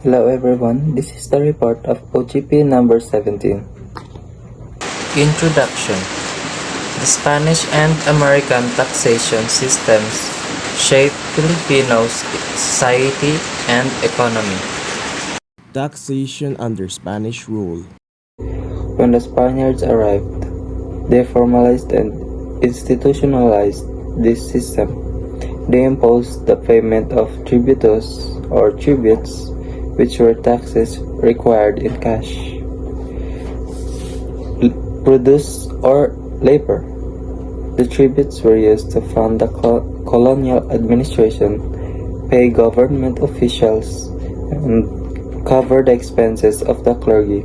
Hello everyone, this is the report of OGP number 17. Introduction. The Spanish and American taxation systems shape Filipinos' society and economy. Taxation under Spanish rule. When the Spaniards arrived, they formalized and institutionalized this system. They imposed the payment of tributos or tributes, which were taxes required in cash, produce, or labor. The tributes were used to fund the colonial administration, pay government officials, and cover the expenses of the clergy.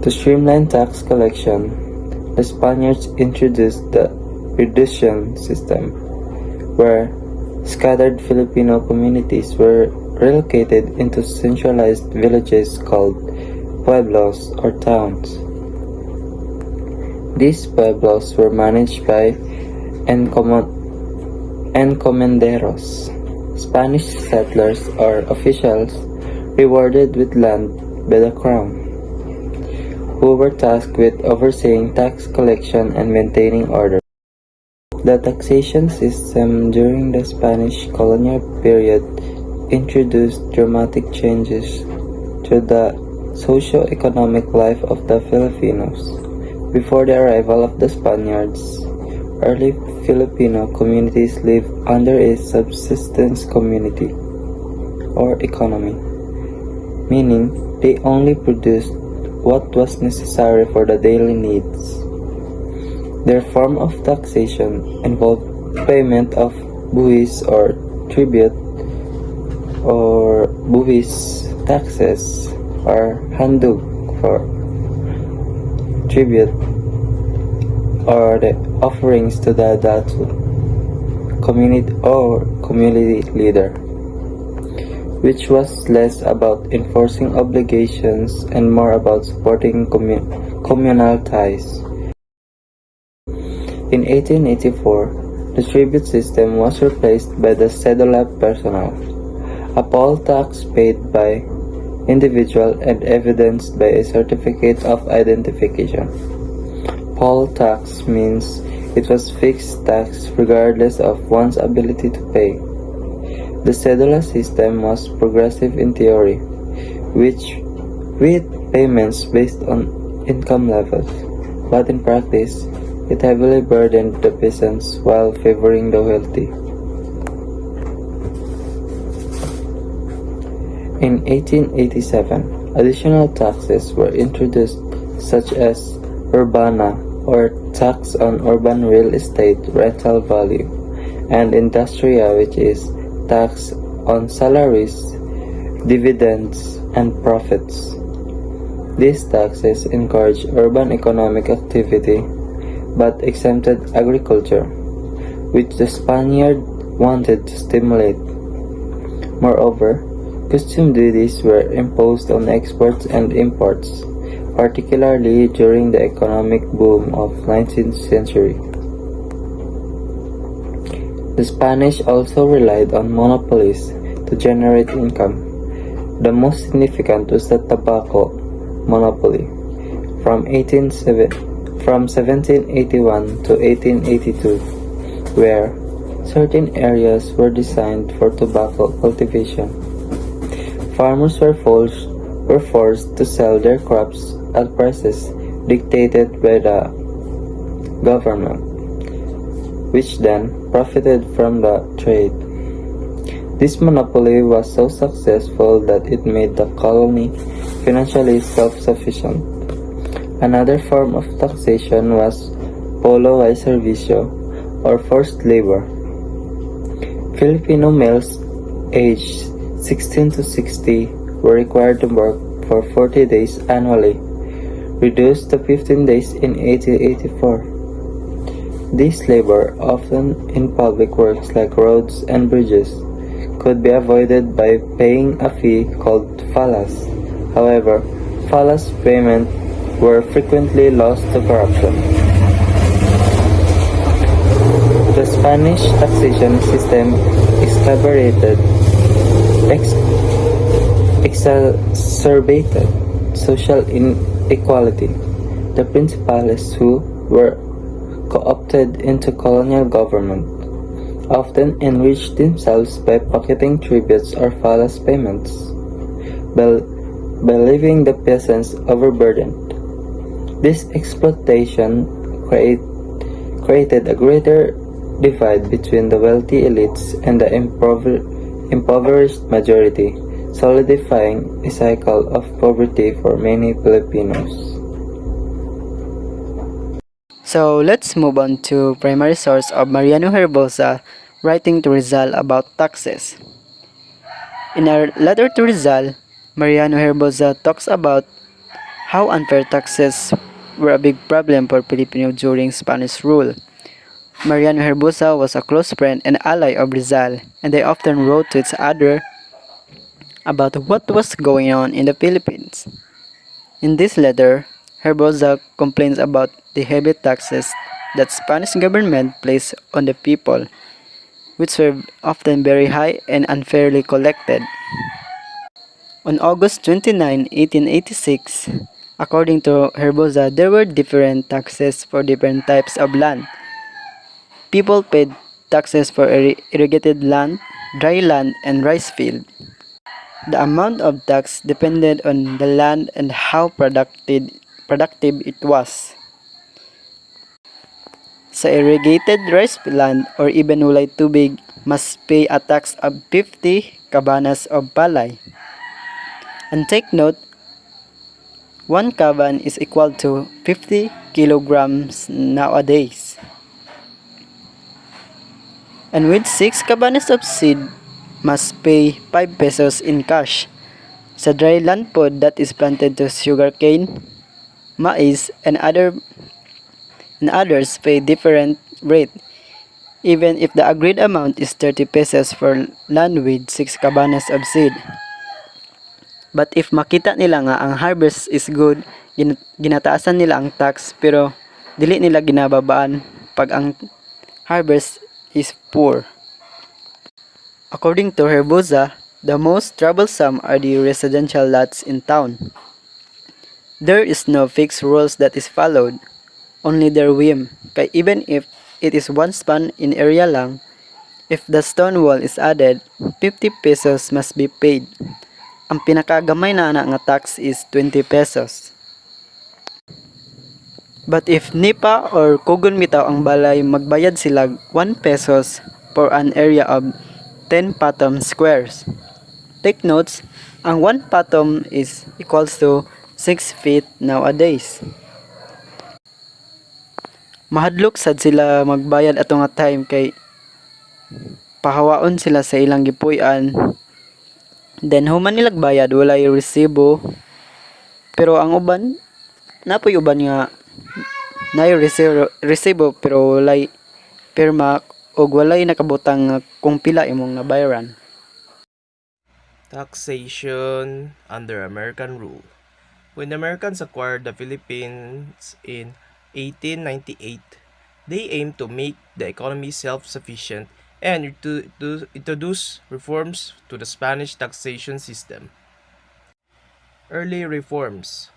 To streamline tax collection, the Spaniards introduced the reduction system, where scattered Filipino communities were relocated into centralized villages called pueblos or towns. These pueblos were managed by encomenderos, Spanish settlers or officials rewarded with land by the crown, who were tasked with overseeing tax collection and maintaining order. The taxation system during the Spanish colonial period introduced dramatic changes to the socio-economic life of the Filipinos. Before the arrival of the Spaniards, early Filipino communities lived under a subsistence community or economy, meaning they only produced what was necessary for the daily needs. Their form of taxation involved payment of buwis or tribute, or buwis taxes, or handog for tribute, or the offerings to the adulthood, community or community leader, which was less about enforcing obligations and more about supporting communal ties. In 1884, the tribute system was replaced by the cedula personal, a poll tax paid by individual and evidenced by a certificate of identification. Poll tax means it was fixed tax regardless of one's ability to pay. The cedula system was progressive in theory, with payments based on income levels, but in practice, it heavily burdened the peasants while favoring the wealthy. In 1887, additional taxes were introduced such as urbana or tax on urban real estate rental value, and industria, which is tax on salaries, dividends, and profits. These taxes encouraged urban economic activity but exempted agriculture, which the Spaniard wanted to stimulate. Moreover, custom duties were imposed on exports and imports, particularly during the economic boom of 19th century. The Spanish also relied on monopolies to generate income. The most significant was the tobacco monopoly from 1781 to 1882, where certain areas were designed for tobacco cultivation. Farmers were forced to sell their crops at prices dictated by the government, which then profited from the trade. This monopoly was so successful that it made the colony financially self-sufficient. Another form of taxation was polo y servicio, or forced labor. Filipino males aged 16 to 60 were required to work for 40 days annually, reduced to 15 days in 1884. This labor, often in public works like roads and bridges, could be avoided by paying a fee called falas. However, falas payment were frequently lost to corruption. The Spanish taxation system exacerbated social inequality. The principales who were co-opted into colonial government often enriched themselves by pocketing tributes or false payments, by, by leaving the peasants overburdened. This exploitation created a greater divide between the wealthy elites and the impoverished majority, solidifying a cycle of poverty for many Filipinos. So let's move on to primary source of Mariano Herbosa writing to Rizal about taxes. In our letter to Rizal, Mariano Herbosa talks about how unfair taxes were a big problem for Filipino during Spanish rule. Mariano Herbosa was a close friend and ally of Rizal, and they often wrote to each other about what was going on in the Philippines. In this letter, Herbosa complains about the heavy taxes that Spanish government placed on the people, which were often very high and unfairly collected. On August 29, 1886, according to Herbosa, there were different taxes for different types of land. People paid taxes for irrigated land, dry land, and rice field. The amount of tax depended on the land and how productive it was. Sa irrigated rice land or even walay tubig, must pay a tax of 50 cabanas of palay. And take note, 1 caban is equal to 50 kilograms nowadays. And with 6 cabanas of seed, must pay 5 pesos in cash. Sa dry land po that is planted to sugarcane, mais, and others pay different rate, even if the agreed amount is 30 pesos for land with 6 cabanas of seed. But if makita nila nga ang harvest is good, ginataasan nila ang tax pero dili nila ginababaan pag ang harvest is poor. According to Herbosa, the most troublesome are the residential lots in town. There is no fixed rules that is followed, only their whim. Kaya even if it is one span in area lang, if the stone wall is added, 50 pesos must be paid. Ang pinakagamay na nga tax is 20 pesos. But if nipa or kugon bitaw ang balay, magbayad sila 1 pesos for an area of 10 patom squares. Take notes, ang 1 patom is equals to 6 feet nowadays. Mahadlok sad sila magbayad ato nga time kay pahawaon sila sa ilang gipuy-an. Then human nilag bayad walay resibo. Pero ang uban napoy uban nga nay resibo pero walay pirma og walay nakabutang nga kung pila imong nabayaran. Taxation under American rule. When the Americans acquired the Philippines in 1898, they aimed to make the economy self-sufficient and to introduce reforms to the Spanish taxation system. Early reforms.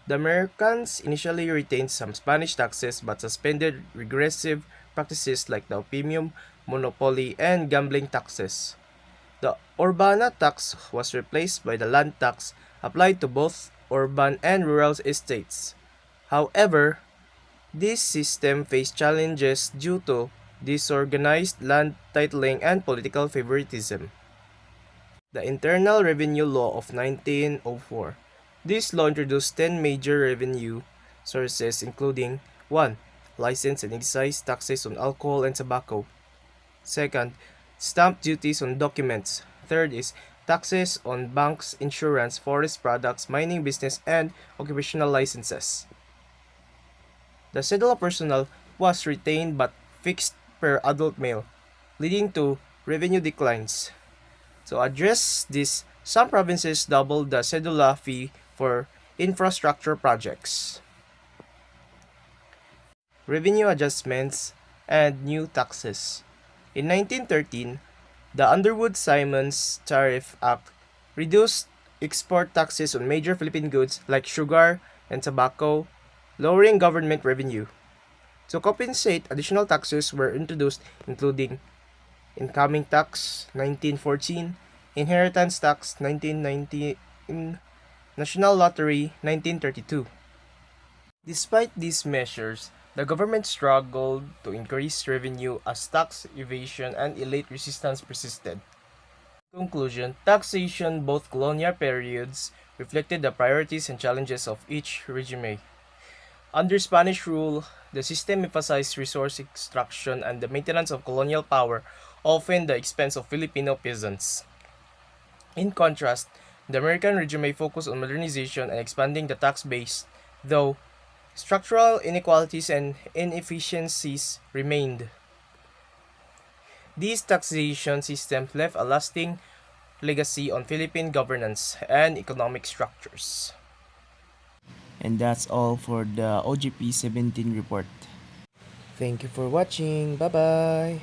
The Americans initially retained some Spanish taxes but suspended regressive practices like the opium monopoly and gambling taxes. The Urbana tax was replaced by the land tax applied to both urban and rural estates. However, this system faced challenges due to disorganized land titling and political favoritism. The Internal Revenue Law of 1904. This law introduced 10 major revenue sources including 1. License and excise taxes on alcohol and tobacco. 2nd, stamp duties on documents. 3rd is taxes on banks, insurance, forest products, mining business, and occupational licenses. The cedula personnel was retained but fixed per adult male, leading to revenue declines. To address this, some provinces doubled the cedula fee for infrastructure projects. Revenue adjustments and new taxes. In 1913, the Underwood-Simons Tariff Act reduced export taxes on major Philippine goods like sugar and tobacco, lowering government revenue. To compensate, additional taxes were introduced including incoming tax 1914, inheritance tax 1919, national lottery 1932. Despite these measures, the government struggled to increase revenue as tax evasion and elite resistance persisted. In conclusion, taxation both colonial periods reflected the priorities and challenges of each regime. Under Spanish rule, the system emphasized resource extraction and the maintenance of colonial power, often at the expense of Filipino peasants. In contrast, the American regime focused on modernization and expanding the tax base, though structural inequalities and inefficiencies remained. These taxation systems left a lasting legacy on Philippine governance and economic structures. And that's all for the OGP 17 report. Thank you for watching. Bye bye.